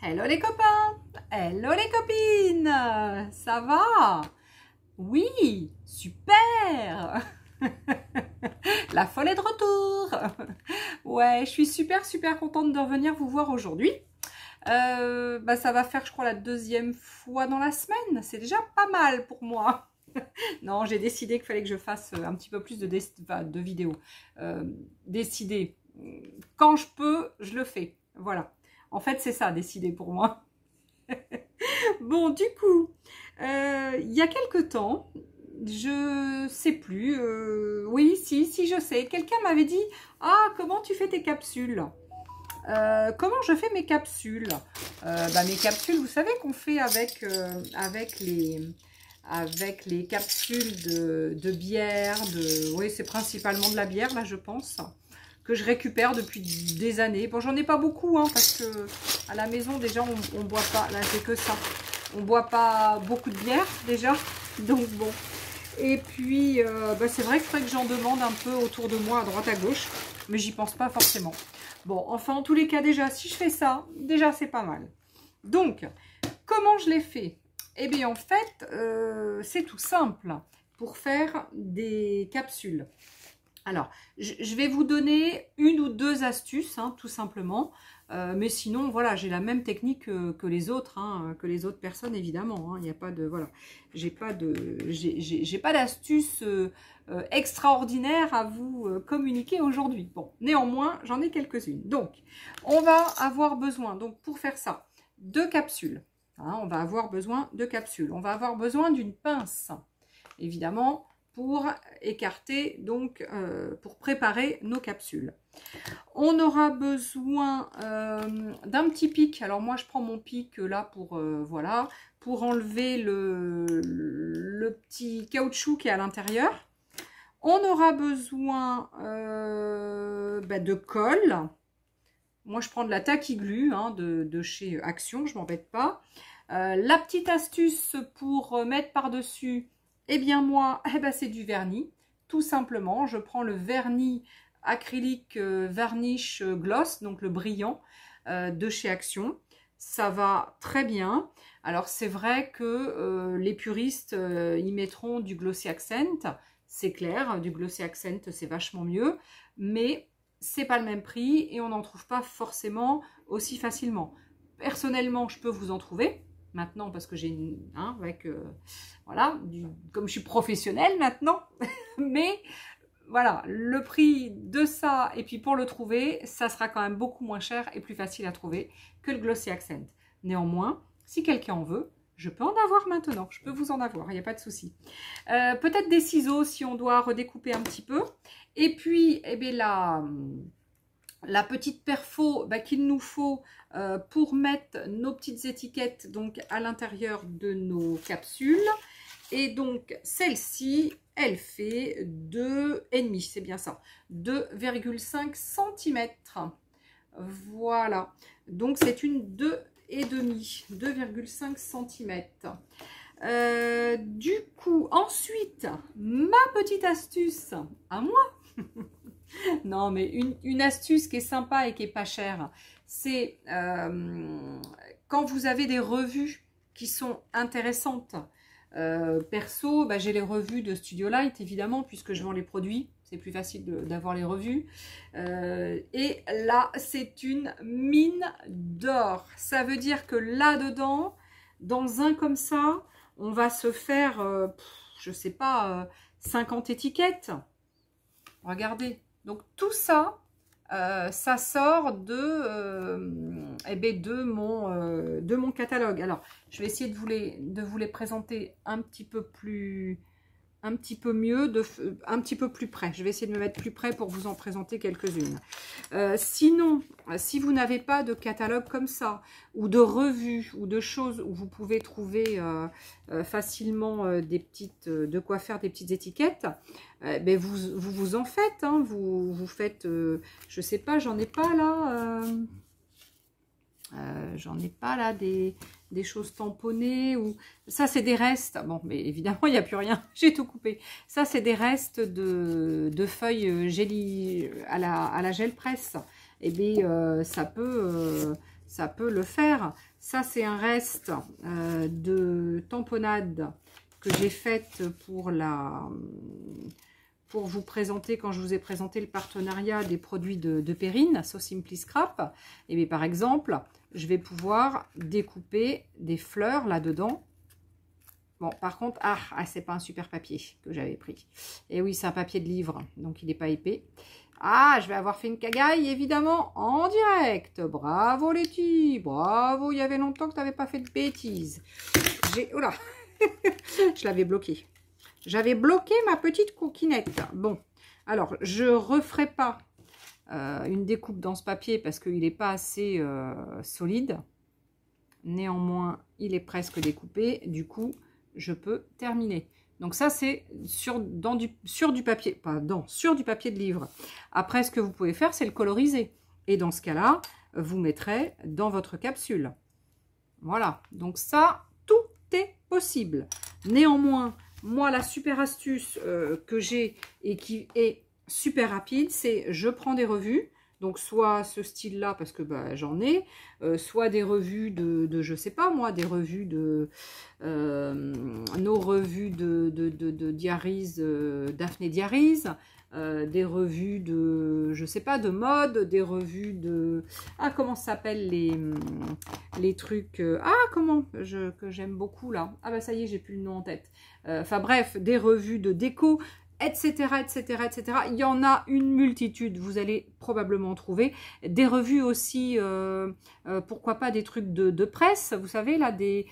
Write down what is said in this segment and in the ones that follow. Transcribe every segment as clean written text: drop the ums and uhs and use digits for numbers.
Hello les copains, hello les copines, ça va? Oui, super. La folle est de retour. Ouais, je suis super contente de revenir vous voir aujourd'hui. Ça va faire, je crois, la deuxième fois dans la semaine. C'est déjà pas mal pour moi. Non, j'ai décidé qu'il fallait que je fasse un petit peu plus de vidéos. Décider. Quand je peux, je le fais. Voilà. En fait, c'est ça, décider pour moi. Bon, du coup, il y a quelque temps, je sais plus, oui, si, je sais, quelqu'un m'avait dit « Ah, comment tu fais tes capsules ?» Comment je fais mes capsules? Mes capsules, vous savez qu'on fait avec les capsules de bière, oui, c'est principalement de la bière, là, je pense, que je récupère depuis des années. Bon, j'en ai pas beaucoup, hein, parce que à la maison, déjà, on boit pas, là, c'est que ça. On boit pas beaucoup de bière, déjà, donc bon. Et puis, c'est vrai qu'il faudrait que j'en demande un peu autour de moi, à droite, à gauche, mais j'y pense pas forcément. Bon, enfin, en tous les cas, déjà, si je fais ça, déjà, c'est pas mal. Donc, comment je l'ai fait? Eh bien, en fait, c'est tout simple pour faire des capsules. Alors, je vais vous donner une ou deux astuces, hein, tout simplement. Mais sinon, voilà, j'ai la même technique que les autres, hein, que les autres personnes, évidemment. Il n'y a pas de, voilà, j'ai pas d'astuces extraordinaires à vous communiquer aujourd'hui. Bon, néanmoins, j'en ai quelques-unes. Donc, on va avoir besoin, donc pour faire ça, de capsules. Hein, on va avoir besoin de capsules. On va avoir besoin d'une pince, évidemment, pour écarter, donc pour préparer nos capsules. On aura besoin d'un petit pic. Alors moi je prends mon pic là pour voilà, pour enlever le petit caoutchouc qui est à l'intérieur. On aura besoin de colle. Moi je prends de la taquiglue, hein, de chez Action, je m'embête pas. La petite astuce pour mettre par-dessus, eh bien moi, c'est du vernis. Tout simplement, je prends le vernis acrylique varnish gloss, donc le brillant de chez Action. Ça va très bien. Alors c'est vrai que les puristes y mettront du glossy accent. C'est clair, du glossy accent c'est vachement mieux. Mais c'est pas le même prix et on n'en trouve pas forcément aussi facilement. Personnellement, je peux vous en trouver. Maintenant, parce que j'ai une... Hein, voilà, comme je suis professionnelle maintenant. Mais voilà, le prix de ça, et puis pour le trouver, ça sera quand même beaucoup moins cher et plus facile à trouver que le Glossy Accent. Néanmoins, si quelqu'un en veut, je peux en avoir maintenant. Je peux vous en avoir, il n'y a pas de souci. Peut-être des ciseaux si on doit redécouper un petit peu. Et puis, eh bien, la petite perfo qu'il nous faut pour mettre nos petites étiquettes donc à l'intérieur de nos capsules. Et donc celle-ci, elle fait 2,5, c'est bien ça, 2,5 cm. Voilà, donc c'est une 2,5, 2,5 cm. Du coup, ensuite, ma petite astuce à moi. Non, mais une astuce qui est sympa et qui est pas chère, c'est quand vous avez des revues qui sont intéressantes. Perso, j'ai les revues de Studio Light, évidemment, puisque je vends les produits. C'est plus facile d'avoir les revues. Et là, c'est une mine d'or. Ça veut dire que là-dedans, dans un comme ça, on va se faire, je sais pas, 50 étiquettes. Regardez. Donc tout ça, ça sort de mon catalogue. Alors, je vais essayer de vous les présenter un petit peu mieux, un petit peu plus près. Je vais essayer de me mettre plus près pour vous en présenter quelques-unes. Sinon, si vous n'avez pas de catalogue comme ça, ou de revues, ou de choses où vous pouvez trouver facilement de quoi faire des petites étiquettes, vous en faites. Hein, vous faites, je sais pas, j'en ai pas là... j'en ai pas là des choses tamponnées ou ça c'est des restes. Bon, mais évidemment il n'y a plus rien, j'ai tout coupé. Ça c'est des restes de feuilles à la gel presse. Et bien ça peut ça peut le faire. Ça, c'est un reste de tamponnade que j'ai faite pour vous présenter, quand je vous ai présenté le partenariat des produits de Perrine, So Simply Scrap. Et bien, par exemple, je vais pouvoir découper des fleurs là-dedans. Bon, par contre, c'est pas un super papier que j'avais pris. Et oui, c'est un papier de livre, donc il n'est pas épais. Ah, je vais avoir fait une cagaille, évidemment, en direct. Bravo, Letty. Bravo, il y avait longtemps que tu n'avais pas fait de bêtises. Oh là, je l'avais bloqué. J'avais bloqué ma petite coquinette. Bon, alors, je ne referai pas une découpe dans ce papier parce qu'il n'est pas assez solide. Néanmoins, il est presque découpé. Du coup, je peux terminer. Donc ça, c'est sur du papier, sur du papier de livre. Après, ce que vous pouvez faire, c'est le coloriser. Et dans ce cas-là, vous mettrez dans votre capsule. Voilà. Donc ça, tout est possible. Néanmoins, moi, la super astuce que j'ai et qui est super rapide, c'est je prends des revues. Donc, soit ce style-là, parce que j'en ai, soit des revues je sais pas moi, des revues nos revues de Diaries, Daphné Diaries, des revues je sais pas, de mode, des revues comment ça s'appelle les trucs, que j'aime beaucoup là. Ah ça y est, j'ai plus le nom en tête. Enfin bref, des revues de déco, etc., etc., etc. Il y en a une multitude, vous allez probablement trouver. Des revues aussi, pourquoi pas des trucs de presse, vous savez, là, des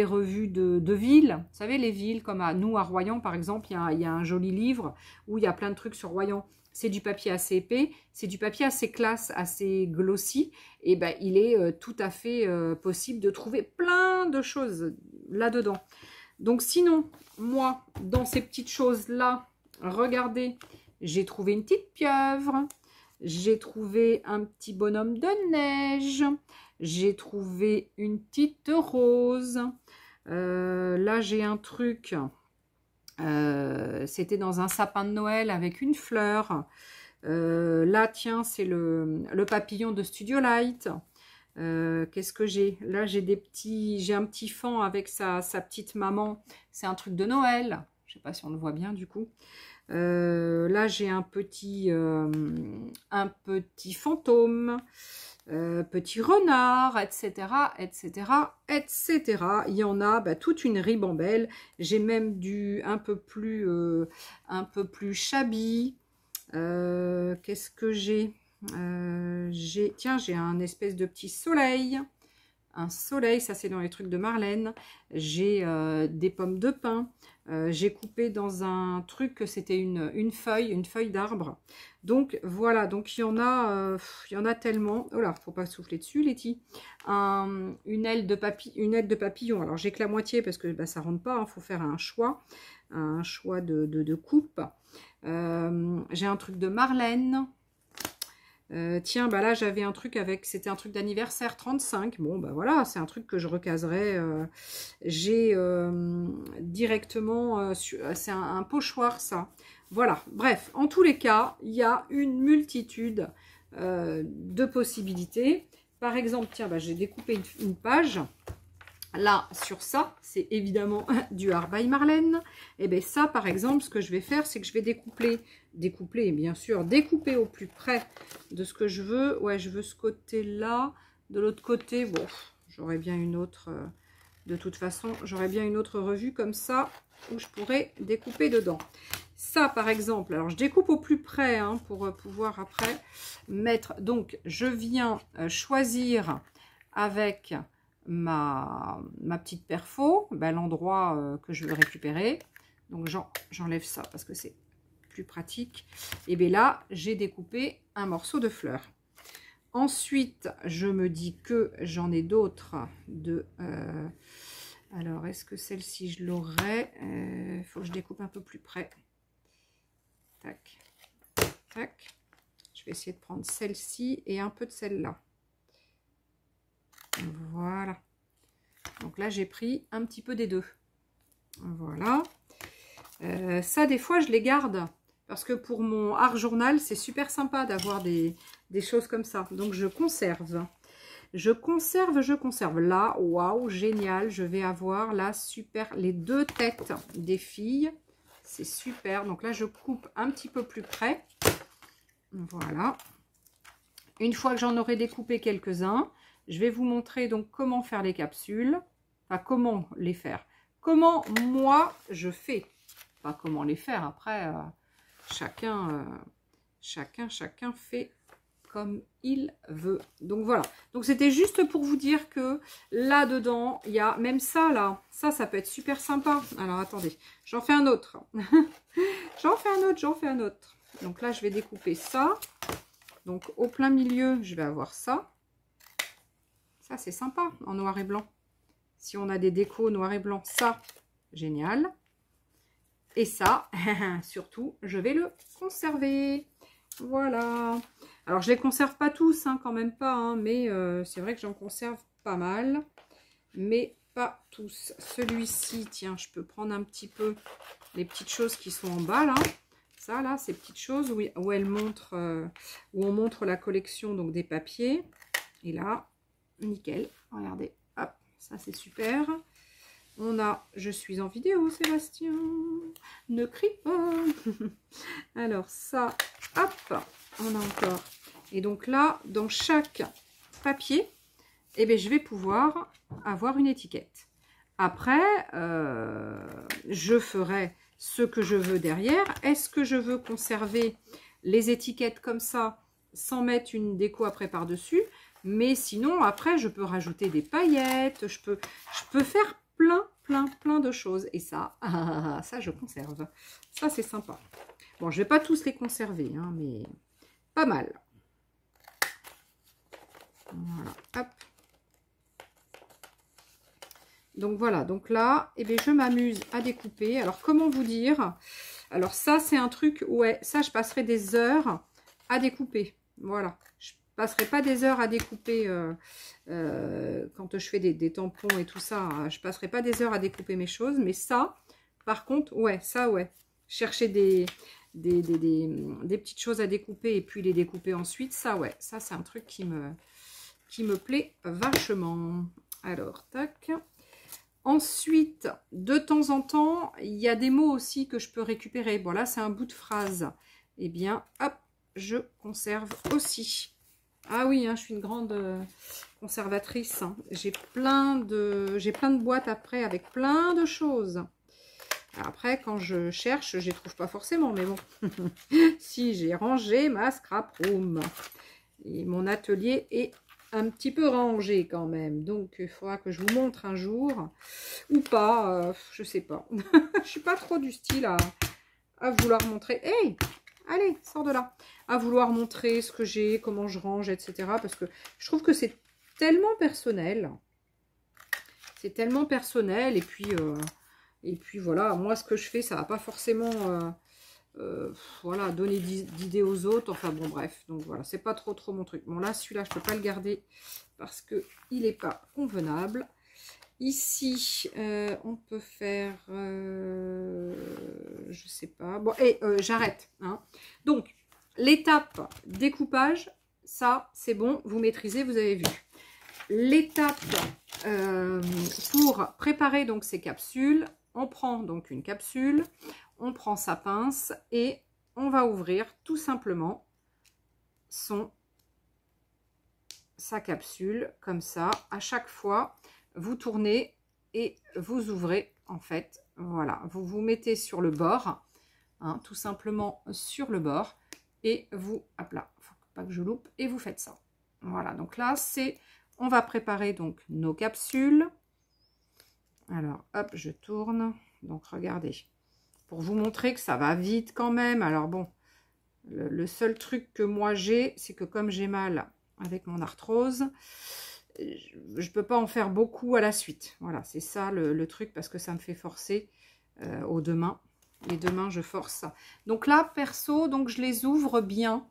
revues de villes. Vous savez, les villes, comme nous, à Royan, par exemple, il y a un joli livre où il y a plein de trucs sur Royan. C'est du papier assez épais, c'est du papier assez classe, assez glossy. Et il est tout à fait possible de trouver plein de choses là-dedans. Donc sinon, moi, dans ces petites choses-là, regardez, j'ai trouvé une petite pieuvre, j'ai trouvé un petit bonhomme de neige, j'ai trouvé une petite rose. Là, j'ai un truc, c'était dans un sapin de Noël avec une fleur. Là, tiens, c'est le papillon de Studio Light. Qu'est-ce que j'ai? Là, j'ai un petit fan avec sa petite maman. C'est un truc de Noël. Je sais pas si on le voit bien du coup. Là, j'ai un petit fantôme, petit renard, etc., etc., etc. Il y en a toute une ribambelle. J'ai même un peu plus shabby. Qu'est-ce que j'ai? J'ai un espèce de petit soleil. Un soleil, ça c'est dans les trucs de Marlène. J'ai des pommes de pin. J'ai coupé dans un truc que c'était une feuille d'arbre. Donc voilà, donc il y en a tellement. Oh là, faut pas souffler dessus, Letty. Une aile de papillon. Alors j'ai que la moitié parce que ça rentre pas. Faut faire un choix de coupe. J'ai un truc de Marlène. Tiens, là j'avais un truc c'était un truc d'anniversaire 35. Bon, voilà, c'est un truc que je recaserai. J'ai directement, c'est un pochoir, ça. Voilà, bref, en tous les cas, il y a une multitude de possibilités. Par exemple, tiens, j'ai découpé une page. Là, sur ça, c'est évidemment du Art by Marlène. Et bien ça, par exemple, ce que je vais faire, c'est que je vais découper, bien sûr, découper au plus près de ce que je veux. Ouais, je veux ce côté-là. De l'autre côté, bon, j'aurais bien une autre... de toute façon, j'aurais bien une autre revue comme ça, où je pourrais découper dedans. Ça, par exemple, alors je découpe au plus près, pour pouvoir après mettre... Donc, je viens choisir avec... ma petite perfo, l'endroit que je veux récupérer. Donc j'enlève ça parce que c'est plus pratique. Et bien là, j'ai découpé un morceau de fleur. Ensuite, je me dis que j'en ai d'autres alors, est-ce que celle-ci, je l'aurai? Il faut que je découpe un peu plus près. Tac, tac. Je vais essayer de prendre celle-ci et un peu de celle-là. Voilà. Donc là, j'ai pris un petit peu des deux. Voilà. Ça, des fois, je les garde. Parce que pour mon art journal, c'est super sympa d'avoir des choses comme ça. Donc, je conserve. Je conserve, je conserve. Là, waouh, génial. Je vais avoir là, super, les deux têtes des filles. C'est super. Donc là, je coupe un petit peu plus près. Voilà. Une fois que j'en aurai découpé quelques-uns, je vais vous montrer donc comment faire les capsules. Enfin, comment les faire. Comment moi, je fais. Pas comment les faire. Après, chacun fait comme il veut. Donc voilà. Donc c'était juste pour vous dire que là-dedans, il y a même ça là. Ça peut être super sympa. Alors attendez, j'en fais un autre. J'en fais un autre. Donc là, je vais découper ça. Donc au plein milieu, je vais avoir ça. Ça, c'est sympa en noir et blanc. Si on a des décos noir et blanc, ça, génial. Et ça, surtout, je vais le conserver. Voilà. Alors, je ne les conserve pas tous, hein, quand même pas. Hein, mais c'est vrai que j'en conserve pas mal. Mais pas tous. Celui-ci, tiens, je peux prendre un petit peu les petites choses qui sont en bas, là. Ça, là, ces petites choses où elles montrent, où on montre la collection donc des papiers. Et là, nickel. Regardez, hop, ça, c'est super. On a, je suis en vidéo, Sébastien, ne crie pas. Alors ça, hop, on a encore. Et donc là, dans chaque papier, eh bien, je vais pouvoir avoir une étiquette. Après, je ferai ce que je veux derrière. Est-ce que je veux conserver les étiquettes comme ça, sans mettre une déco après par-dessus? Mais sinon, après, je peux rajouter des paillettes, je peux faire plein de choses. Et ça, ça je conserve. Ça, c'est sympa. Bon, je ne vais pas tous les conserver, hein, mais pas mal. Voilà, hop. Donc voilà, donc là, eh bien, je m'amuse à découper. Alors, comment vous dire? Alors ça, c'est un truc, ouais, ça, je passerai des heures à découper. Voilà, je passerai pas des heures à découper quand je fais des tampons et tout ça. Hein, je passerai pas des heures à découper mes choses. Mais ça, par contre, ouais, ça, ouais. Chercher des petites choses à découper et puis les découper ensuite, ça, ouais. Ça, c'est un truc qui me plaît vachement. Alors, tac. Ensuite, de temps en temps, il y a des mots aussi que je peux récupérer. Bon, là, c'est un bout de phrase. Eh bien, hop, je conserve aussi. Ah oui, hein, je suis une grande conservatrice. Hein. J'ai plein de boîtes après avec plein de choses. Après, quand je cherche, je ne les trouve pas forcément. Mais bon, si j'ai rangé ma scrap room. Et mon atelier est un petit peu rangé quand même. Donc, il faudra que je vous montre un jour. Ou pas, je sais pas. Je suis pas trop du style à vouloir montrer. Hey, allez, sors de là. À vouloir montrer ce que j'ai, comment je range, etc. Parce que je trouve que c'est tellement personnel. C'est tellement personnel. Et puis voilà, moi, ce que je fais, ça va pas forcément... voilà, donner d'idées aux autres, enfin bon bref, donc voilà, c'est pas trop mon truc. Bon là, celui-là, je peux pas le garder parce que il n'est pas convenable. Ici, on peut faire, je sais pas, bon, et j'arrête, hein. Donc, l'étape découpage, ça, c'est bon, vous maîtrisez, vous avez vu. L'étape pour préparer donc ces capsules, on prend donc une capsule, on prend sa pince et on va ouvrir tout simplement sa capsule comme ça. À chaque fois, vous tournez et vous ouvrez en fait. Voilà, vous vous mettez sur le bord, hein, tout simplement sur le bord et vous, hop là, faut pas que je loupe, et vous faites ça. Voilà, donc là, on va préparer donc nos capsules. Alors, hop, je tourne. Donc, regardez. Pour vous montrer que ça va vite quand même. Alors bon, le seul truc que moi j'ai, c'est que comme j'ai mal avec mon arthrose, je ne peux pas en faire beaucoup à la suite. Voilà, c'est ça le truc, parce que ça me fait forcer aux deux mains. Les deux mains, je force. Donc là, perso, donc je les ouvre bien.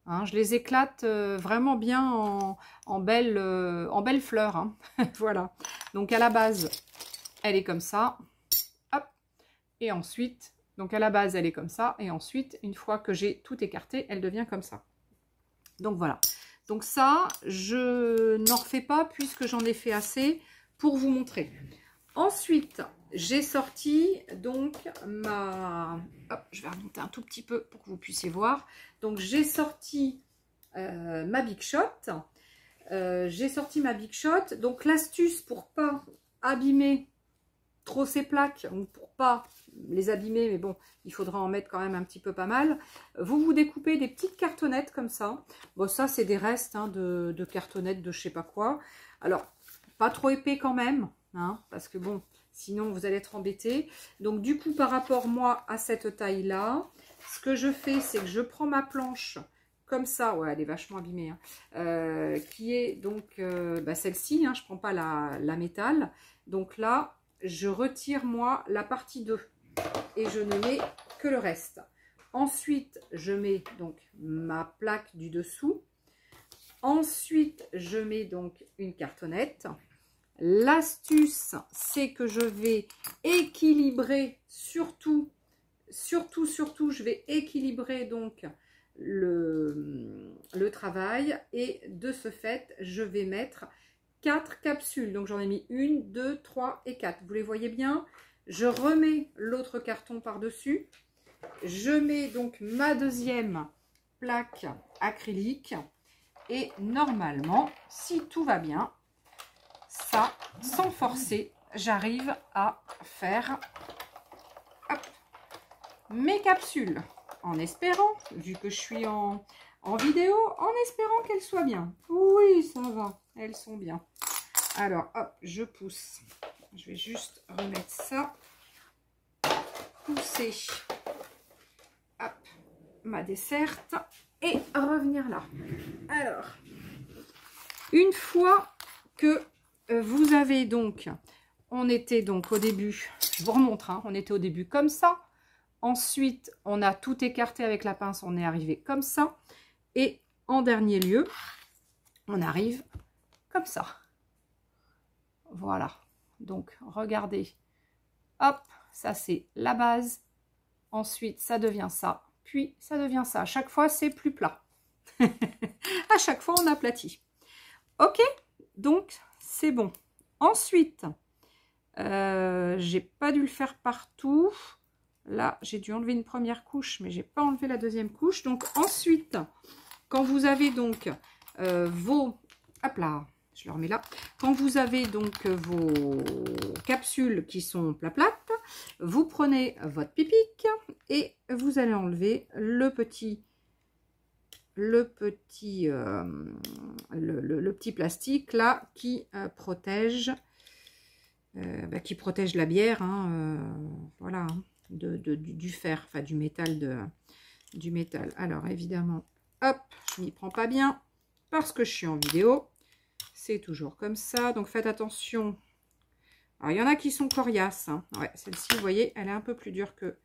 Hein, je les éclate vraiment bien en belles fleurs. Hein. Voilà. Donc à la base, elle est comme ça. Hop. Et ensuite, donc à la base, elle est comme ça. Et ensuite, une fois que j'ai tout écarté, elle devient comme ça. Donc voilà. Donc ça, je n'en refais pas puisque j'en ai fait assez pour vous montrer. Ensuite, j'ai sorti donc ma... Hop, je vais remonter un tout petit peu pour que vous puissiez voir. Donc j'ai sorti ma Big Shot. Donc l'astuce pour pas abîmer trop ces plaques, ou pour pas les abîmer, mais bon, il faudra en mettre quand même un petit peu pas mal. Vous découpez des petites cartonnettes comme ça. Bon, ça c'est des restes hein, de cartonnettes de je sais pas quoi. Alors, pas trop épais quand même, hein, parce que bon, sinon vous allez être embêté. Donc du coup, par rapport moi à cette taille-là, ce que je fais, c'est que je prends ma planche comme ça, ouais, elle est vachement abîmée, hein, qui est donc celle-ci, hein, je prends pas la métal. Donc là, je retire moi la partie 2 et je ne mets que le reste. Ensuite, je mets donc ma plaque du dessous. Ensuite, je mets donc une cartonnette. L'astuce, c'est que je vais équilibrer surtout, je vais équilibrer donc le travail et de ce fait, je vais mettre 4 capsules. Donc, j'en ai mis 1, 2, 3 et 4. Vous les voyez bien? Je remets l'autre carton par-dessus. Je mets donc ma deuxième plaque acrylique. Et normalement, si tout va bien, ça, sans forcer, j'arrive à faire hop, mes capsules. En espérant, vu que je suis en vidéo, en espérant qu'elles soient bien. Oui, ça va, elles sont bien. Alors, hop, je pousse. Je vais juste remettre ça. Pousser. Hop, ma desserte. Et revenir là. Alors, une fois que vous avez donc... On était donc au début, je vous remontre, hein, on était au début comme ça. Ensuite, on a tout écarté avec la pince, on est arrivé comme ça. Et en dernier lieu, on arrive comme ça. Voilà. Donc, regardez. Hop, ça c'est la base. Ensuite, ça devient ça. Puis, ça devient ça. À chaque fois, c'est plus plat. À chaque fois, on aplatit. Ok, donc, c'est bon. Ensuite, j'ai pas dû le faire partout. Là, j'ai dû enlever une première couche, mais j'ai pas enlevé la deuxième couche. Donc ensuite, quand vous avez donc vos... Hop là, je le remets là. Quand vous avez donc vos capsules qui sont plates, vous prenez votre pipic et vous allez enlever le petit plastique là qui protège la bière. Hein, voilà. Hein. Du fer, enfin du métal du métal. Alors évidemment, hop, je m'y prends pas bien parce que je suis en vidéo. C'est toujours comme ça, donc faites attention. Alors il y en a qui sont coriaces. Hein. Ouais, celle-ci, vous voyez, elle est un peu plus dure que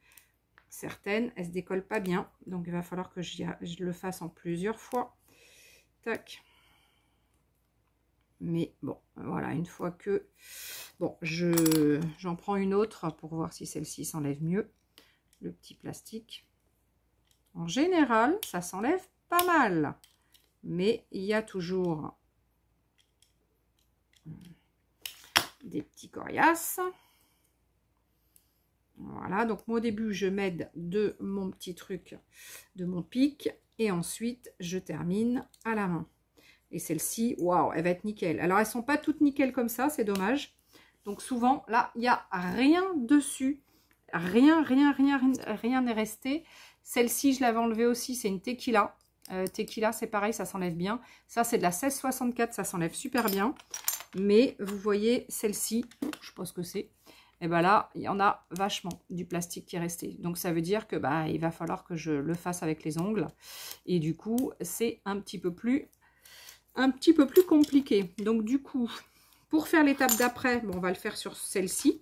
certaines. Elle se décolle pas bien, donc il va falloir que je le fasse en plusieurs fois. Tac. Mais bon, voilà, une fois que... Bon, j'en prends une autre pour voir si celle-ci s'enlève mieux. Le petit plastique. En général, ça s'enlève pas mal. Mais il y a toujours des petits coriaces. Voilà, donc moi au début, je m'aide de mon petit truc, de mon pic. Et ensuite, je termine à la main. Et celle-ci, waouh, elle va être nickel. Alors, elles ne sont pas toutes nickel comme ça, c'est dommage. Donc, souvent, là, il n'y a rien dessus. Rien n'est resté. Celle-ci, je l'avais enlevée aussi, c'est une tequila. Tequila, c'est pareil, ça s'enlève bien. Ça, c'est de la 1664, ça s'enlève super bien. Mais, vous voyez, celle-ci, je sais pas ce que c'est. Et bien là, il y en a vachement du plastique qui est resté. Donc, ça veut dire que il va falloir que je le fasse avec les ongles. Et du coup, c'est un petit peu plus compliqué. Donc du coup, pour faire l'étape d'après, bon, on va le faire sur celle-ci,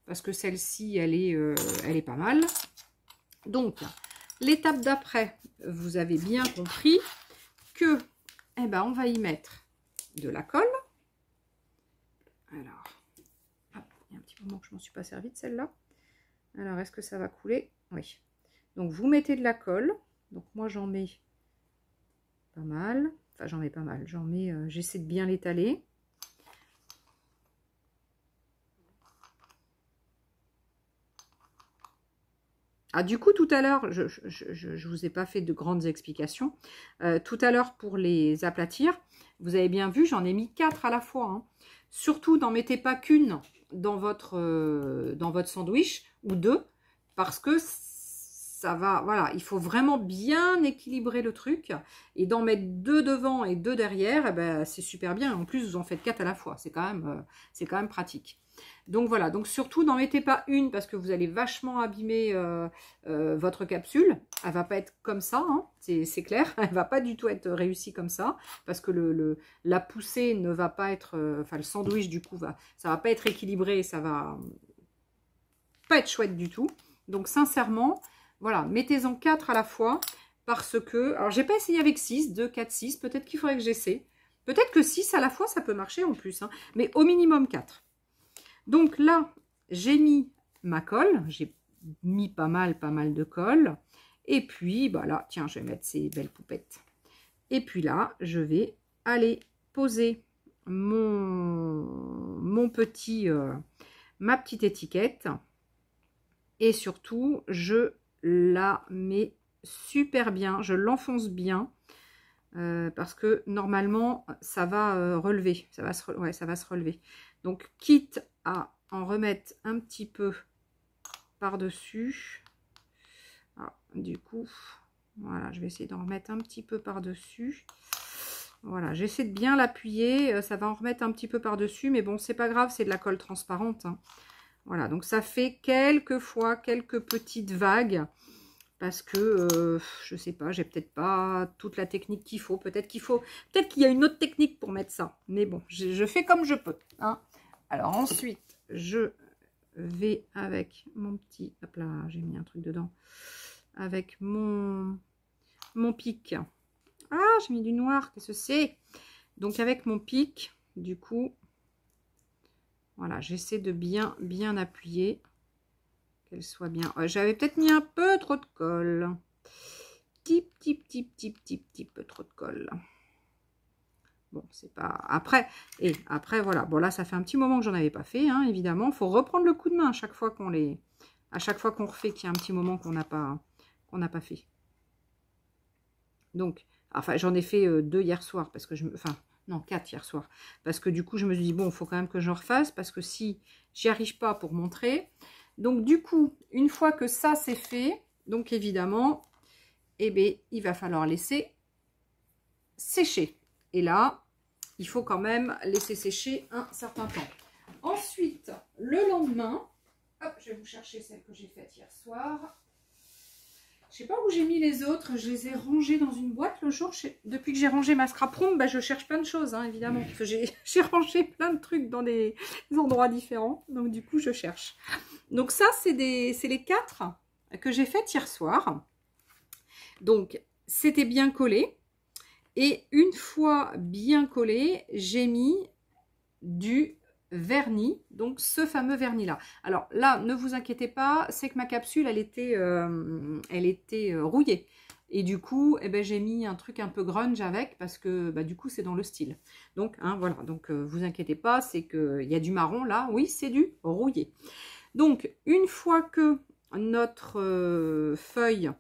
parce que celle-ci, elle est pas mal. Donc, l'étape d'après, vous avez bien compris que, on va y mettre de la colle. Alors, hop, il y a un petit moment que je m'en suis pas servi de celle-là. Alors, est-ce que ça va couler? Oui. Donc, vous mettez de la colle. Donc, moi, j'en mets pas mal. Enfin, j'en mets pas mal. J'en mets, j'essaie de bien l'étaler. Ah, du coup, tout à l'heure, je vous ai pas fait de grandes explications. Tout à l'heure, pour les aplatir, vous avez bien vu, j'en ai mis 4 à la fois. Hein. Surtout, n'en mettez pas qu'une dans votre sandwich, ou 2, parce que ça va, voilà, il faut vraiment bien équilibrer le truc. Et d'en mettre 2 devant et 2 derrière, eh ben, c'est super bien. En plus, vous en faites 4 à la fois. C'est quand même pratique. Donc voilà, donc surtout n'en mettez pas une parce que vous allez vachement abîmer votre capsule. Elle va pas être comme ça, hein, c'est clair. Elle va pas du tout être réussie comme ça parce que la poussée ne va pas être, enfin le sandwich du coup, ça va pas être équilibré, ça va pas être chouette du tout. Donc sincèrement, voilà, mettez-en 4 à la fois parce que, alors j'ai pas essayé avec 6, 2, 4, 6, peut-être qu'il faudrait que j'essaie. Peut-être que 6 à la fois, ça peut marcher en plus, hein, mais au minimum 4. Donc là, j'ai mis ma colle, j'ai mis pas mal de colle. Et puis, bah là, tiens, je vais mettre ces belles poupettes. Et puis là, je vais aller poser mon petit, ma petite étiquette. Et surtout, je la mets super bien, je l'enfonce bien. Parce que normalement, ça va relever, ça va se relever. Donc, quitte à en remettre un petit peu par-dessus. Du coup, voilà, je vais essayer d'en remettre un petit peu par-dessus. Voilà, j'essaie de bien l'appuyer. Ça va en remettre un petit peu par-dessus, mais bon, c'est pas grave, c'est de la colle transparente. Hein. Voilà, donc ça fait quelques petites vagues. Parce que, je sais pas, j'ai peut-être pas toute la technique qu'il faut. Peut-être qu'il y a une autre technique pour mettre ça. Mais bon, je fais comme je peux. Hein. Alors ensuite, je vais avec mon petit... Hop là, j'ai mis un truc dedans. Avec mon pic. Ah, j'ai mis du noir, qu'est-ce que c'est? Donc avec mon pic, du coup, voilà, j'essaie de bien appuyer. Qu'elle soit bien. J'avais peut-être mis un peu trop de colle. Petit peu trop de colle. Bon, c'est pas... Après, voilà. Bon, là, ça fait un petit moment que j'en avais pas fait, hein, évidemment. Il faut reprendre le coup de main à chaque fois qu'on refait qu'il y a un petit moment qu'on n'a pas fait. Donc, enfin, j'en ai fait 2 hier soir, parce que enfin, non, 4 hier soir. Parce que du coup, je me suis dit, bon, il faut quand même que je refasse, parce que si j'y arrive pas pour montrer... Donc, du coup, une fois que ça, c'est fait, donc évidemment, eh bien, il va falloir laisser sécher. Et là, il faut quand même laisser sécher un certain temps. Ensuite, le lendemain, hop, je vais vous chercher celle que j'ai faite hier soir. Je sais pas où j'ai mis les autres, je les ai rangées dans une boîte le jour. Depuis que j'ai rangé ma scrap room, bah, je cherche plein de choses, hein, évidemment. Parce que j'ai rangé plein de trucs dans des endroits différents. Donc, du coup, je cherche. Donc, ça, c'est les 4 que j'ai faites hier soir. Donc, c'était bien collé. Et une fois bien collé, j'ai mis du vernis, donc ce fameux vernis là. Alors là, ne vous inquiétez pas, c'est que ma capsule, elle était rouillée. Et du coup, eh ben, j'ai mis un truc un peu grunge avec, parce que bah, du coup, c'est dans le style. Donc, hein, voilà, donc vous inquiétez pas, c'est qu'il y a du marron là, oui, c'est du rouillé. Donc, une fois que notre feuille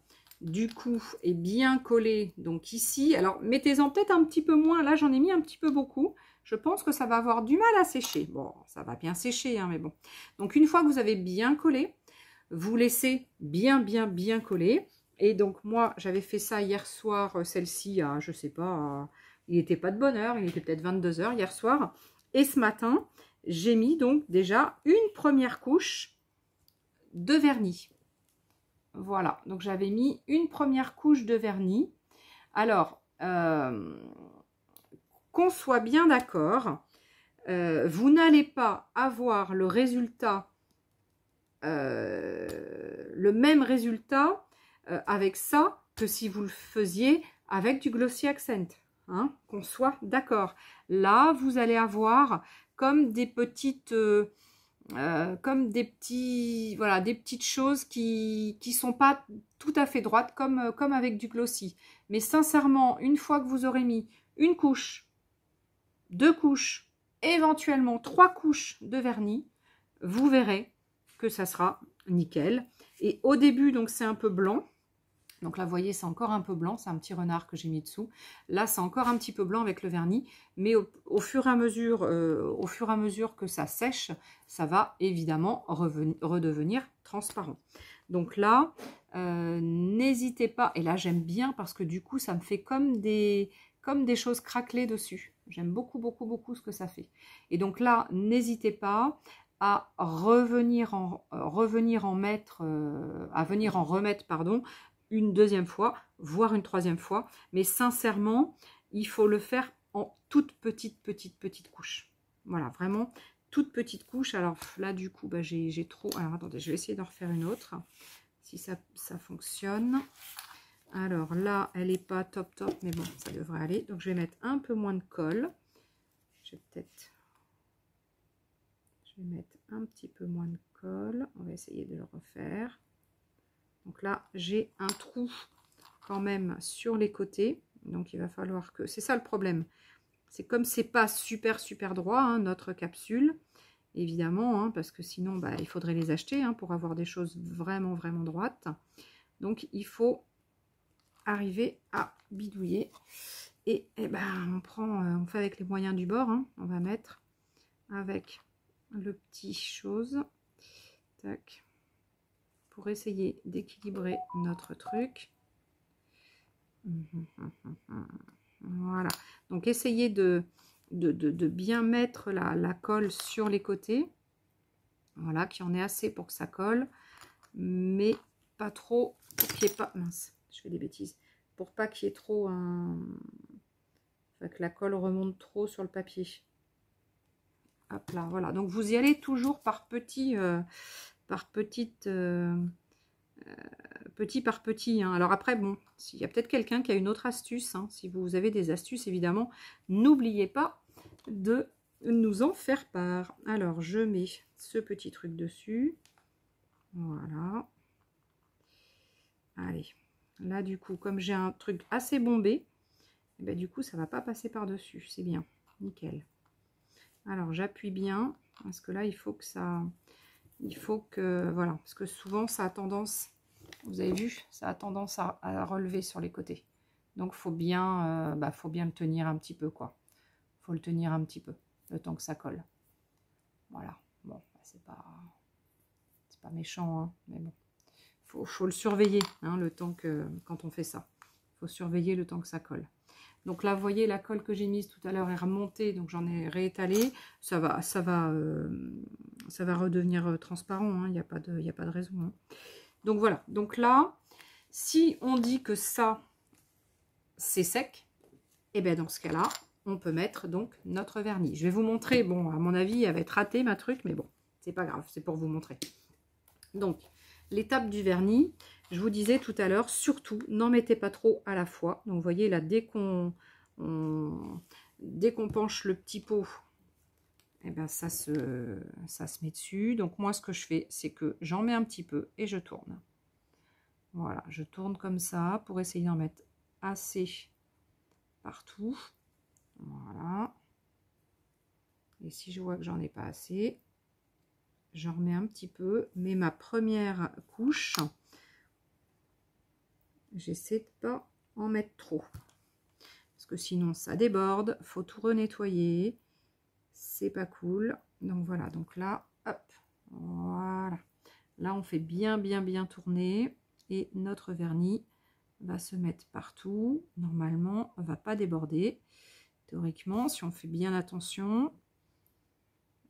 du coup est bien collée, donc ici, alors mettez-en peut-être un petit peu moins, là j'en ai mis un petit peu beaucoup, je pense que ça va avoir du mal à sécher. Bon, ça va bien sécher, hein, mais bon. Donc, une fois que vous avez bien collé, vous laissez bien coller. Et donc, moi, j'avais fait ça hier soir, celle-ci, à, je sais pas, il n'était pas de bonne heure, il était peut-être 22 h hier soir. Et ce matin, j'ai mis donc déjà une première couche de vernis. Voilà, donc j'avais mis une première couche de vernis. Alors, qu'on soit bien d'accord, vous n'allez pas avoir le résultat, le même résultat avec ça que si vous le faisiez avec du Glossy Accent, hein, qu'on soit d'accord. Là, vous allez avoir comme des petites... comme des petites choses qui sont pas tout à fait droites comme avec du glossy. Mais sincèrement, une fois que vous aurez mis une couche, 2 couches, éventuellement 3 couches de vernis, vous verrez que ça sera nickel. Et au début, donc c'est un peu blanc. Donc là, vous voyez, c'est encore un peu blanc. C'est un petit renard que j'ai mis dessous. Là, c'est encore un petit peu blanc avec le vernis. Mais au fur et à mesure que ça sèche, ça va évidemment redevenir transparent. Donc là, n'hésitez pas. Et là, j'aime bien parce que du coup, ça me fait comme des choses craquelées dessus. J'aime beaucoup, beaucoup, beaucoup ce que ça fait. Et donc là, n'hésitez pas à venir en remettre, pardon, une deuxième fois, voire une troisième fois. Mais sincèrement, il faut le faire en toute petite couche. Voilà, vraiment toute petite couche. Alors là, du coup, bah, j'ai trop... Alors attendez, je vais essayer d'en refaire une autre, si ça fonctionne. Alors là, elle n'est pas top, mais bon, ça devrait aller. Donc je vais mettre un peu moins de colle. Je vais mettre un petit peu moins de colle. On va essayer de le refaire. Donc là, j'ai un trou quand même sur les côtés. Donc il va falloir que... C'est ça le problème. C'est comme c'est pas super droit, hein, notre capsule. Évidemment, hein, parce que sinon, bah, il faudrait les acheter hein, pour avoir des choses vraiment droites. Donc il faut arriver à bidouiller. Et ben, on fait avec les moyens du bord. Hein. On va mettre avec le petit chose. Tac. Pour essayer d'équilibrer notre truc. Voilà. Donc, essayez de bien mettre la colle sur les côtés. Voilà, qu'il y en ait assez pour que ça colle. Mais pas trop pour qu'il n'y ait pas... Mince, je fais des bêtises. Pour pas qu'il y ait trop que la colle remonte trop sur le papier. Hop là, voilà. Donc, vous y allez toujours par petit par petit. Hein. Alors après, bon, s'il y a peut-être quelqu'un qui a une autre astuce, hein, si vous avez des astuces, évidemment, n'oubliez pas de nous en faire part. Alors, je mets ce petit truc dessus. Voilà. Allez. Là, du coup, comme j'ai un truc assez bombé, eh ben, du coup, ça ne va pas passer par-dessus. C'est bien. Nickel. Alors, j'appuie bien, parce que là, il faut que ça... Il faut que... Voilà, parce que souvent, ça a tendance... Vous avez vu, ça a tendance à relever sur les côtés. Donc, faut bien le tenir un petit peu, quoi. Faut le tenir un petit peu, le temps que ça colle. Voilà. Bon, c'est pas méchant, hein, mais bon. Faut le surveiller, hein, le temps que... Quand on fait ça. Faut surveiller le temps que ça colle. Donc là, vous voyez, la colle que j'ai mise tout à l'heure est remontée, donc j'en ai réétalé. Ça va redevenir transparent, il n'y a pas de raison. Hein. Donc voilà, donc là, si on dit que ça, c'est sec, et bien dans ce cas-là, on peut mettre donc notre vernis. Je vais vous montrer, bon, à mon avis, elle va être ratée ma truc, mais bon, c'est pas grave, c'est pour vous montrer. Donc, l'étape du vernis, je vous disais tout à l'heure, surtout, n'en mettez pas trop à la fois. Donc, vous voyez, là, dès qu'on penche le petit pot, eh ben, ça se met dessus. Donc, moi, ce que je fais, c'est que j'en mets un petit peu et je tourne. Voilà, je tourne comme ça pour essayer d'en mettre assez partout. Voilà. Et si je vois que j'en ai pas assez, j'en remets un petit peu. Mais ma première couche, j'essaie de pas en mettre trop. Parce que sinon, ça déborde. Faut tout renettoyer. C'est pas cool. Donc voilà, donc là, hop, voilà. Là, on fait bien tourner. Et notre vernis va se mettre partout. Normalement, on ne va pas déborder. Théoriquement, si on fait bien attention.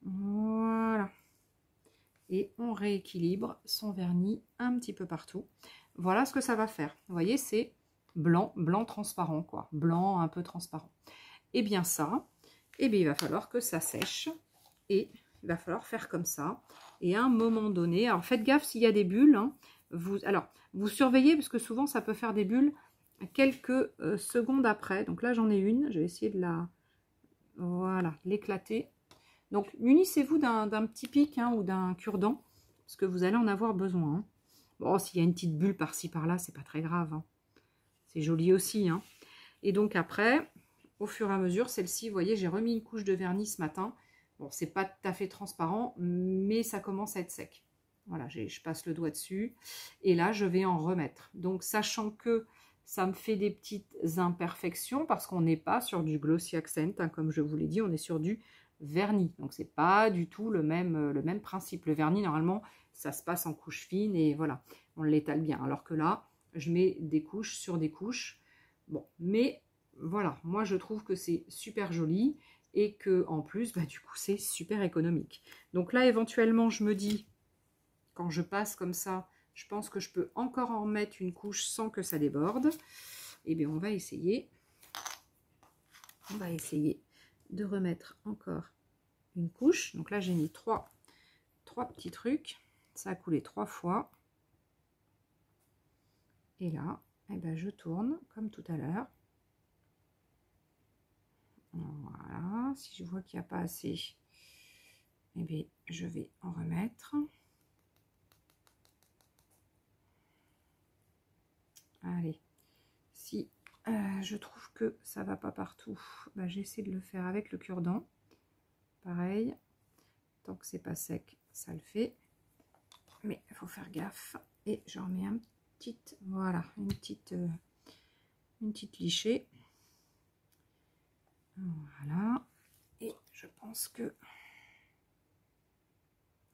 Voilà. Et on rééquilibre son vernis un petit peu partout. Voilà ce que ça va faire. Vous voyez, c'est blanc transparent, quoi. Blanc un peu transparent. Et bien ça, eh bien, il va falloir que ça sèche. Et il va falloir faire comme ça. Et à un moment donné, alors faites gaffe s'il y a des bulles, hein. Vous surveillez parce que souvent ça peut faire des bulles quelques secondes après. Donc là j'en ai une, je vais essayer de l'éclater. Donc munissez-vous d'un petit pic, hein, ou d'un cure-dent parce que vous allez en avoir besoin. Hein. Bon, s'il y a une petite bulle par-ci par-là, c'est pas très grave. Hein. C'est joli aussi, hein. Et donc après, au fur et à mesure, celle-ci, vous voyez, j'ai remis une couche de vernis ce matin. Bon, c'est pas tout à fait transparent, mais ça commence à être sec. Voilà, je passe le doigt dessus. Et là, je vais en remettre. Donc, sachant que ça me fait des petites imperfections, parce qu'on n'est pas sur du glossy accent, hein, comme je vous l'ai dit, on est sur du vernis. Donc, c'est pas du tout le même principe. Le vernis, normalement, ça se passe en couche fine et voilà, on l'étale bien. Alors que là, je mets des couches sur des couches. Bon, mais voilà, moi, je trouve que c'est super joli. Et que en plus, bah, du coup, c'est super économique. Donc là, éventuellement, je me dis, quand je passe comme ça, je pense que je peux encore en mettre une couche sans que ça déborde. Et bien, on va essayer. On va essayer de remettre encore une couche. Donc là, j'ai mis trois petits trucs. Ça a coulé 3 fois. Et là, eh ben, je tourne comme tout à l'heure. Voilà, si je vois qu'il n'y a pas assez, eh bien, je vais en remettre. Allez, si je trouve que ça va pas partout, bah, j'essaie de le faire avec le cure-dent. Pareil, tant que c'est pas sec, ça le fait. Mais il faut faire gaffe. Et j'en mets un petit, voilà, une petite lichée. Voilà, et je pense que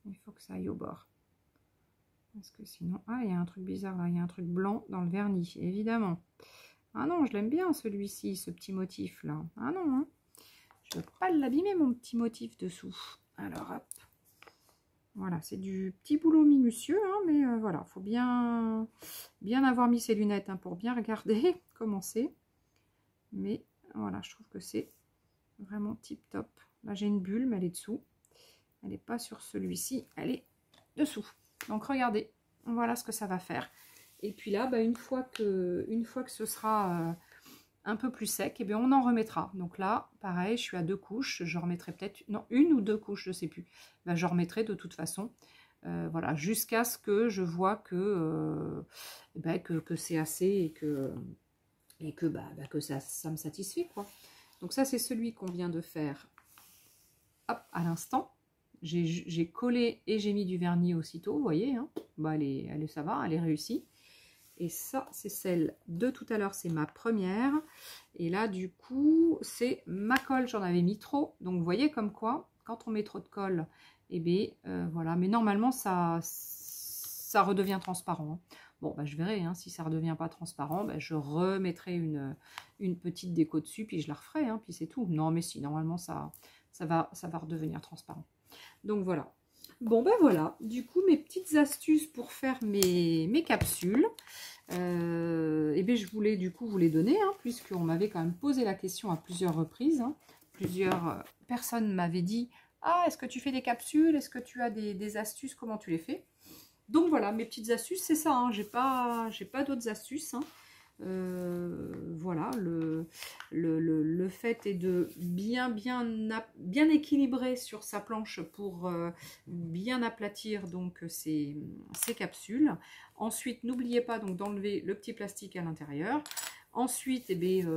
il faut que ça aille au bord, parce que sinon, ah, il y a un truc bizarre là, il y a un truc blanc dans le vernis, évidemment. Ah non, je l'aime bien celui-ci, ce petit motif là. Ah non, hein. Je ne veux pas l'abîmer mon petit motif dessous. Alors hop, voilà, c'est du petit boulot minutieux, hein, mais voilà, faut bien avoir mis ses lunettes, hein, pour bien regarder comment c'est. Mais voilà, je trouve que c'est vraiment tip top. Là j'ai une bulle, mais elle est dessous. Elle n'est pas sur celui-ci, elle est dessous. Donc regardez, voilà ce que ça va faire. Et puis là, bah, une fois que ce sera un peu plus sec, et bien on en remettra. Donc là, pareil, je suis à 2 couches. Je remettrai peut-être, non, 1 ou 2 couches, je ne sais plus. Ben, je remettrai de toute façon. Voilà, jusqu'à ce que je vois que, que c'est assez et que ça me satisfait, quoi. Donc ça, c'est celui qu'on vient de faire, hop, à l'instant. J'ai collé et j'ai mis du vernis aussitôt, vous voyez, hein. Bah, ça va, elle est réussie. Et ça, c'est celle de tout à l'heure, c'est ma première. Et là, du coup, c'est ma colle, j'en avais mis trop. Donc, vous voyez comme quoi, quand on met trop de colle, eh bien, voilà. Mais normalement, ça redevient transparent, hein. Bon, bah, je verrai, hein, si ça ne redevient pas transparent, bah, je remettrai une petite déco dessus, puis je la referai, hein, puis c'est tout. Non, mais si, normalement, ça va redevenir transparent. Donc, voilà. Bon, ben voilà, du coup, mes petites astuces pour faire mes capsules. Et bien, je voulais du coup vous les donner, hein, puisqu'on m'avait quand même posé la question à plusieurs reprises, hein. Plusieurs personnes m'avaient dit « Ah, est-ce que tu fais des capsules? Est-ce que tu as des astuces? Comment tu les fais ?» Donc voilà, mes petites astuces, c'est ça, hein. J'ai pas d'autres astuces, hein. Voilà, le fait est de bien équilibrer sur sa planche pour bien aplatir donc ces capsules. Ensuite, n'oubliez pas donc d'enlever le petit plastique à l'intérieur. Ensuite, eh bien,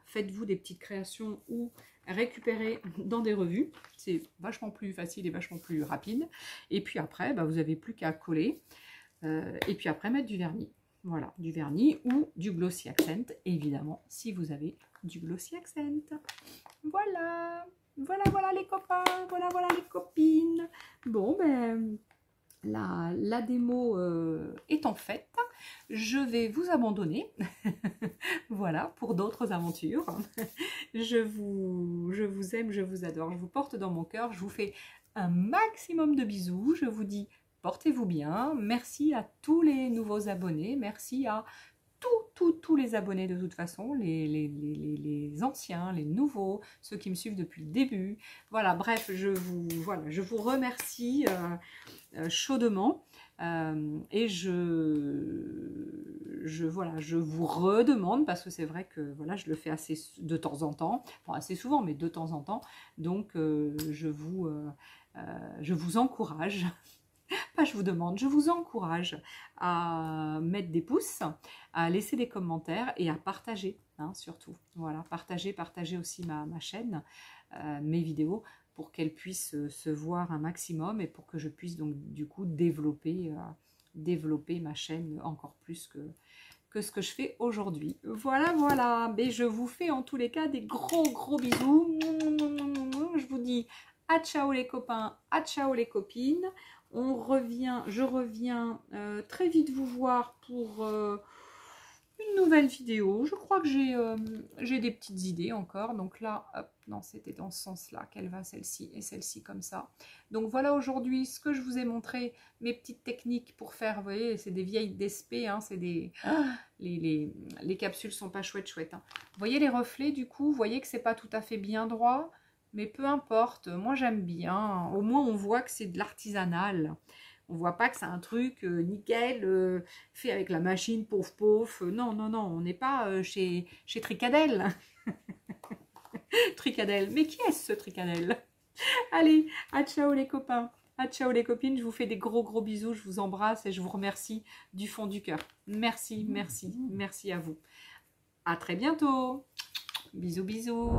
faites-vous des petites créations ou récupérez dans des revues. C'est vachement plus facile et vachement plus rapide. Et puis après, bah, vous n'avez plus qu'à coller. Et puis après, mettre du vernis. Voilà, du vernis ou du glossy accent, évidemment, si vous avez du glossy accent. Voilà, voilà les copains, voilà les copines. Bon, ben, la démo étant faite, je vais vous abandonner. Voilà, pour d'autres aventures. Je vous aime, je vous adore, je vous porte dans mon cœur, je vous fais un maximum de bisous, je vous dis portez-vous bien, merci à tous les nouveaux abonnés, merci à tous les abonnés de toute façon, les anciens, les nouveaux, ceux qui me suivent depuis le début. Voilà, bref, je vous remercie chaudement et je vous redemande, parce que c'est vrai que voilà, je le fais assez de temps en temps, enfin assez souvent, mais de temps en temps, donc je vous encourage Pas je vous demande, je vous encourage à mettre des pouces, à laisser des commentaires et à partager, hein, surtout. Voilà, partagez aussi ma chaîne, mes vidéos, pour qu'elles puissent se voir un maximum et pour que je puisse donc du coup développer ma chaîne encore plus que ce que je fais aujourd'hui. Voilà, voilà. Mais je vous fais en tous les cas des gros bisous. Je vous dis à ciao les copains, à ciao les copines. Je reviens très vite vous voir pour une nouvelle vidéo. Je crois que j'ai des petites idées encore. Donc là, hop, non, c'était dans ce sens-là qu'elle va, celle-ci et celle-ci comme ça. Donc voilà aujourd'hui ce que je vous ai montré, mes petites techniques pour faire, vous voyez, c'est des vieilles DSP, hein, c'est des... les capsules sont pas chouettes, hein. Vous voyez les reflets du coup, vous voyez que c'est pas tout à fait bien droit, mais peu importe, moi j'aime bien. Au moins on voit que c'est de l'artisanal. On voit pas que c'est un truc nickel, fait avec la machine, pauvre. Non, on n'est pas chez Tricadel. Tricadel. Mais qui est-ce ce Tricadel? Allez, à ciao les copains. À ciao les copines. Je vous fais des gros bisous. Je vous embrasse et je vous remercie du fond du cœur. Merci à vous. À très bientôt. Bisous.